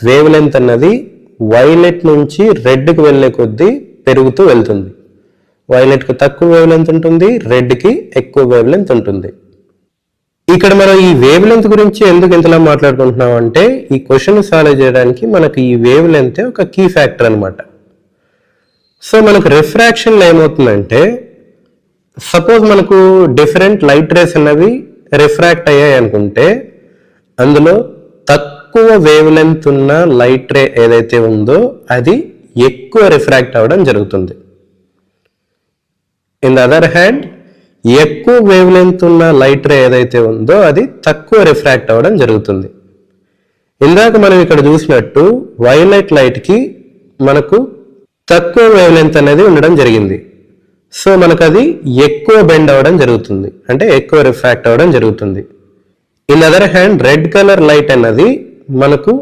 Wave length అన్నది violet నుంచి రెడ్కి వెళ్ళే కొద్దీ పెరుగుతూ వెళ్తుంది. వైలెట్కి తక్కువ వేవ్ లెంత్ ఉంటుంది, రెడ్కి ఎక్కువ వేవ్ లెంత్ ఉంటుంది. ఇక్కడ మనం ఈ వేవ్ లెంత్ గురించి ఎందుకు ఇంతలా మాట్లాడుకుంటున్నాం అంటే ఈ క్వశ్చన్ సాల్వ్ చేయడానికి మనకు ఈ వేవ్ లెంత్ ఒక కీ ఫ్యాక్టర్ అనమాట. సో మనకు రిఫ్రాక్షన్లో ఏమవుతుందంటే సపోజ్ మనకు డిఫరెంట్ లైట్ రేస్ అన్నవి రిఫ్రాక్ట్ అయ్యాయి అనుకుంటే అందులో తక్కువ వేవ్ లెంత్ ఉన్న లైట్ రే ఏదైతే ఉందో అది ఎక్కువ రిఫ్రాక్ట్ అవ్వడం జరుగుతుంది. ఇన్ ద అదర్ హ్యాండ్ ఎక్కువ వేవ్ లెంత్ ఉన్న లైట్ రే ఏదైతే ఉందో అది తక్కువ రిఫ్రాక్ట్ అవ్వడం జరుగుతుంది. ఇందాక మనం ఇక్కడ చూసినట్టు వైలెట్ లైట్కి మనకు తక్కువ వేవ్ లెంత్ అనేది ఉండడం జరిగింది. సో మనకు అది ఎక్కువ బెండ్ అవ్వడం జరుగుతుంది, అంటే ఎక్కువ రిఫ్రాక్ట్ అవ్వడం జరుగుతుంది. In other hand red colour light అన్నది మనకు